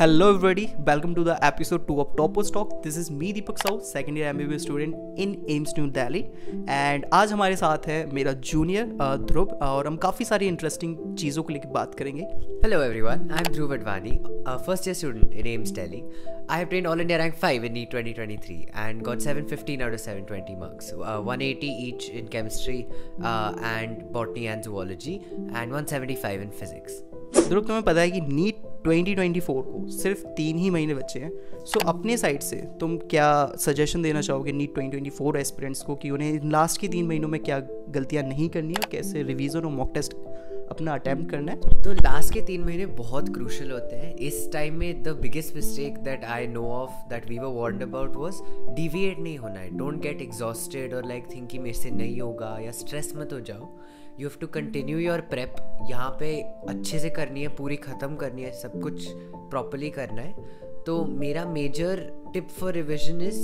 Hello everybody, welcome to the episode 2 of Toppers Talk. This is me Deepak Sahu, second year MBBS student in AIMS New Delhi. And आज हमारे साथ है मेरा junior ध्रुव और हम काफ़ी सारी इंटरेस्टिंग चीज़ों को लेकर बात करेंगे. Hello everyone, I'm Dhruv Advani, a first year student in AIMS Delhi. I have trained All India Rank 5 in NEET 2023 and got 715 out of 720 marks. 180 each in chemistry and botany and zoology and 175 in physics. ध्रुव, तुम्हें पता है कि NEET 2024 को सिर्फ 3 ही महीने बचे हैं. सो अपने साइड से तुम क्या सजेशन देना चाहोगे नीट 2024 एस्पिरेंट्स को कि उन्हें लास्ट के 3 महीनों में क्या गलतियां नहीं करनी है और कैसे रिवीजन और मॉक टेस्ट अपना अटेम्प्ट करना है? तो लास्ट के 3 महीने बहुत क्रूशल होते हैं. इस टाइम में the biggest mistake that I know of that we were warned about was deviate नहीं होना है. डोंट गेट एग्जॉस्टेड और लाइक थिंक कि मेरे से नहीं होगा या स्ट्रेस मत हो जाओ. You have to continue your prep. यहाँ पे अच्छे से करनी है, पूरी ख़त्म करनी है, सब कुछ प्रॉपरली करना है. तो मेरा major tip for revision is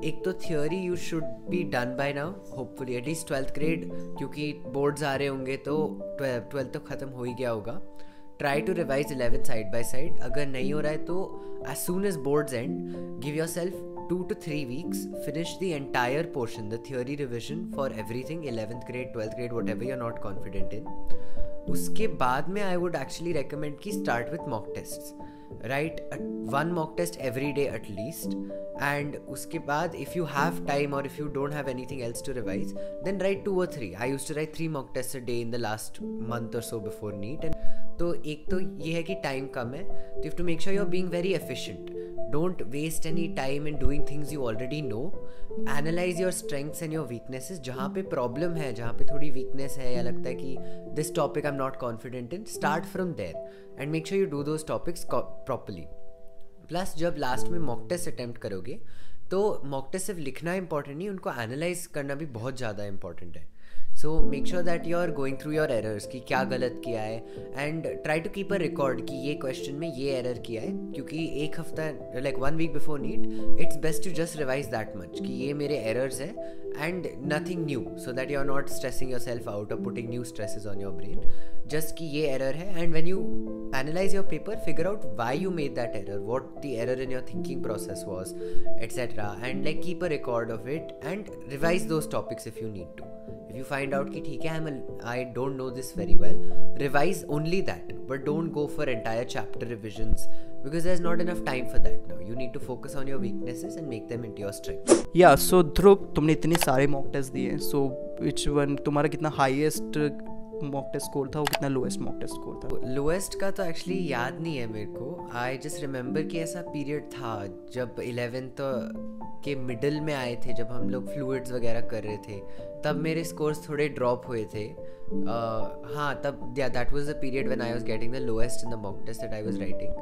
एक तो theory you should be done by now hopefully at least 12th grade, क्योंकि बोर्ड्स आ रहे होंगे तो 12th तो ख़त्म हो ही गया होगा. Try to revise 11th side by side. अगर नहीं हो रहा है तो as soon as boards end give yourself 2 to 3 weeks, finish the entire portion, the theory revision for everything, 11th grade, 12th grade, whatever you're not confident in. उसके बाद में I would actually recommend कि start with mock tests. Write 1 mock test every day at least, and उसके बाद if you have time or if you don't have anything else to revise, then write 2 or 3. I used to write 3 mock tests a day in the last month or so before NEET. And तो एक तो ये है कि time कम है, तो you have to make sure you're being very efficient. Don't waste any time in doing things you already know. Analyze your strengths and your weaknesses. जहाँ पे problem है, जहाँ पे थोड़ी weakness है या लगता है कि this topic I'm not confident in, start from there and make sure you do those topics properly. Plus जब last में mock test attempt करोगे तो mock test सिर्फ लिखना important नहीं, उनको analyze करना भी बहुत ज़्यादा important है. So make sure that you are going through your errors कि क्या गलत किया है, and try to keep a record कि ये question में ये error किया है, क्योंकि एक हफ्ता like 1 week before NEET it's best to just revise that much कि ये मेरे errors है and nothing new, so that you are not stressing yourself out or putting new stresses on your brain. Just कि ये error है, and when you analyze your paper figure out why you made that error, what the error in your thinking process was, etc. and like keep a record of it and revise those topics if you need to. If you find out कि ठीक है I don't know this very well, revise only that, but don't go for entire chapter revisions because there's not enough time for that now. You need to focus on your weaknesses and make them into your strength. Yeah, so ध्रुव, तुमने इतने सारे mock test दिए हैं, so which one तुम्हारा कितना highest mock test score था और कितना लोएस्ट मॉक टेस्ट स्कोर था? लोएस्ट का तो एक्चुअली याद नहीं है मेरे को. आई जस्ट रिमेंबर कि ऐसा पीरियड था जब 11th के मिडिल में आए थे, जब हम लोग फ्लूइड्स वगैरह कर रहे थे, तब मेरे स्कोर्स थोड़े ड्रॉप हुए थे. हाँ, तब that was the period when I was getting the lowest in the mock test that I was writing.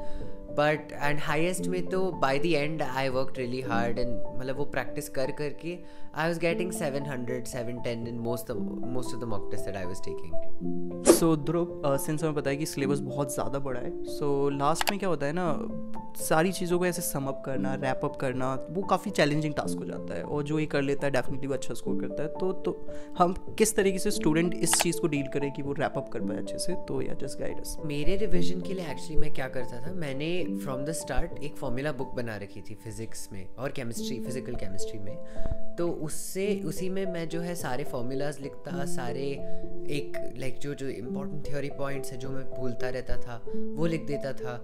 But and highest में तो by the end I worked really hard and मतलब वो practice कर करके I was getting 700 710 in most of the mock test that I was taking. So Dhruv, since हमें पता है कि सिलेबस बहुत ज़्यादा बड़ा है, सो लास्ट में क्या होता है ना, सारी चीज़ों को ऐसे सम अप करना, रैप अप करना, वो काफ़ी चैलेंजिंग टास्क हो जाता है, और जो ये कर लेता है डेफिनेटली वो अच्छा स्कोर करता है. तो हम किस तरीके से स्टूडेंट इस चीज़ को डील करें कि वो रैप अप कर पाए अच्छे से? तो या जस्ट गाइड अस. मेरे रिविजन के लिए एक्चुअली मैं क्या करता था, मैंने फ्रॉम द स्टार्ट एक फॉर्मूला बुक बना रखी थी फिजिक्स में और केमिस्ट्री, फिजिकल केमिस्ट्री में. तो उसी में मैं जो है सारे फॉर्मूलाज लिखता, सारे एक लाइक जो इम्पोर्टेंट थ्योरी पॉइंट्स है जो मैं भूलता रहता था वो लिख देता था.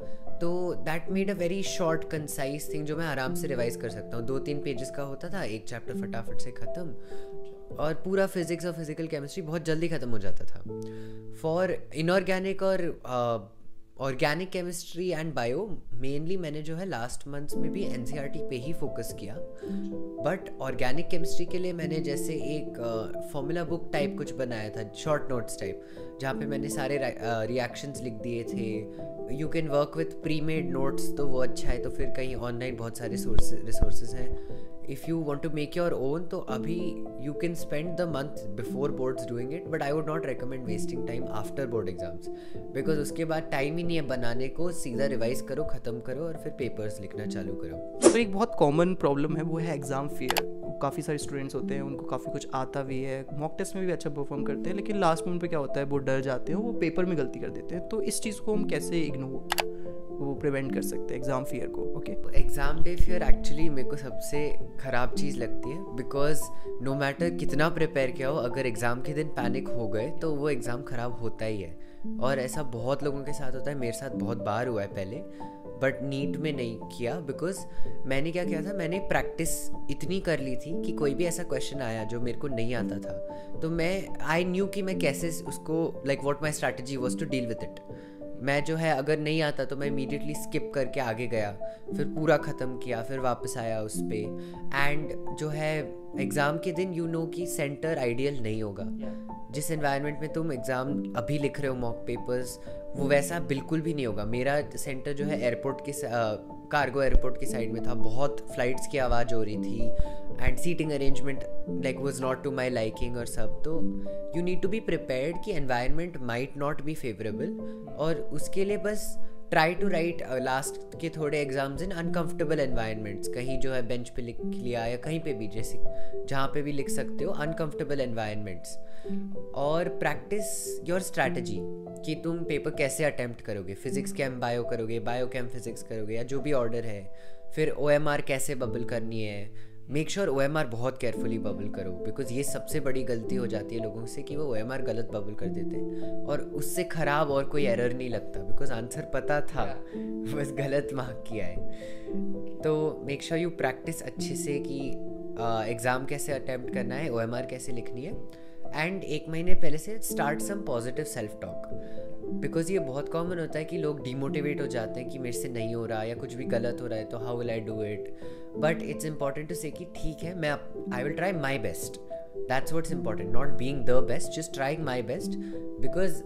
तो that made a very short concise thing जो मैं आराम से रिवाइज कर सकता हूँ. 2-3 पेजेस का होता था, एक चैप्टर फटाफट से ख़त्म, और पूरा फिजिक्स और फिजिकल केमिस्ट्री बहुत जल्दी ख़त्म हो जाता था. फॉर इनऑर्गेनिक और organic chemistry and bio mainly मैंने जो है लास्ट मंथ्स में भी एनसीईआरटी पे ही फोकस किया. बट ऑर्गेनिक केमिस्ट्री के लिए मैंने जैसे एक फॉर्मूला बुक टाइप कुछ बनाया था, शॉर्ट नोट्स टाइप, जहाँ पे मैंने सारे रिएक्शंस लिख दिए थे. You can work with pre made notes, तो वो अच्छा है. तो फिर कहीं ऑनलाइन बहुत सारे रिसोर्सेज हैं. if you want to make your own, तो अभी you can spend the month before boards doing it, but I would not recommend wasting time after board exams, because उसके बाद टाइम ही नहीं है बनाने को. सीधा रिवाइज करो, ख़त्म करो और फिर पेपर्स लिखना चालू करो. तो एक बहुत कॉमन प्रॉब्लम है, वो है एग्ज़ाम फियर. काफ़ी सारे स्टूडेंट्स होते हैं, उनको काफ़ी कुछ आता भी है, मॉक टेस्ट में भी अच्छा परफॉर्म करते हैं, लेकिन लास्ट मोमेंट पे क्या होता है वो डर जाते हैं, वो पेपर में गलती कर देते हैं. तो इस चीज़ को हम कैसे इग्नोर वो प्रिवेंट कर सकते हैं एग्ज़ाम फियर को. Okay, exam day fear actually मेरे को सबसे ख़राब चीज़ लगती है, बिकॉज नो मैटर कितना प्रिपेयर किया हो, अगर एग्ज़ाम के दिन पैनिक हो गए तो वो एग्ज़ाम ख़राब होता ही है. और ऐसा बहुत लोगों के साथ होता है, मेरे साथ बहुत बार हुआ है पहले, बट नीट में नहीं किया. बिकॉज मैंने क्या किया था, मैंने प्रैक्टिस इतनी कर ली थी कि कोई भी ऐसा क्वेश्चन आया जो मेरे को नहीं आता था तो मैं आई न्यू कि मैं कैसे उसको like what my strategy was to deal with it. मैं जो है अगर नहीं आता तो मैं इमीडिएटली स्किप करके आगे गया, फिर पूरा ख़त्म किया, फिर वापस आया उस पर. एंड जो है एग्ज़ाम के दिन यू नो कि सेंटर आइडियल नहीं होगा. जिस एनवायरनमेंट में तुम एग्ज़ाम अभी लिख रहे हो मॉक पेपर्स, वो वैसा बिल्कुल भी नहीं होगा. मेरा सेंटर जो है एयरपोर्ट के कार्गो एयरपोर्ट की साइड में था, बहुत फ्लाइट्स की आवाज़ हो रही थी and seating arrangement like was not to my liking और सब. तो you need to be prepared कि environment might not be favourable, और उसके लिए बस ट्राई टू राइट लास्ट के थोड़े एग्जाम्स इन अनकंफर्टेबल एनवायरनमेंट्स. कहीं जो है बेंच पे लिख लिया या कहीं पे भी, जैसे जहाँ पे भी लिख सकते हो, अनकंफर्टेबल एनवायरनमेंट्स. और प्रैक्टिस योर स्ट्रैटेजी कि तुम पेपर कैसे अटेम्प्ट करोगे, फिजिक्स कैम बायो करोगे, बायो कैम फिजिक्स करोगे, या जो भी ऑर्डर है. फिर OMR कैसे बबल करनी है, मेक श्योर OMR बहुत केयरफुली बबल करो, बिकॉज ये सबसे बड़ी गलती हो जाती है लोगों से कि वो OMR गलत बबल कर देते हैं, और उससे ख़राब और कोई एरर नहीं लगता, बिकॉज आंसर पता था, बस गलत मार्क किया है. तो मेक श्योर यू प्रैक्टिस अच्छे से कि एग्ज़ाम कैसे अटेम्प्ट करना है, OMR कैसे लिखनी है. एंड 1 महीने पहले से start some positive self talk, because ये बहुत कॉमन होता है कि लोग डिमोटिवेट हो जाते हैं कि मेरे से नहीं हो रहा या कुछ भी गलत हो रहा है तो how will I do it. But it's important to say कि ठीक है, मैं I will try my best. That's what's important, not being the best, just trying my best, because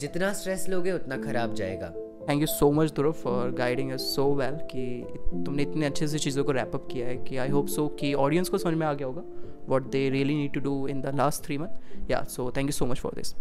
जितना स्ट्रेस लोगे उतना ख़राब जाएगा. Thank you so much Dhruv for guiding us so well कि तुमने इतने अच्छे से चीज़ों को रैप अप किया है कि आई होप सो कि ऑडियंस को समझ में आ गया होगा what they really need to do in the last 3 months. Yeah, so thank you so much for this.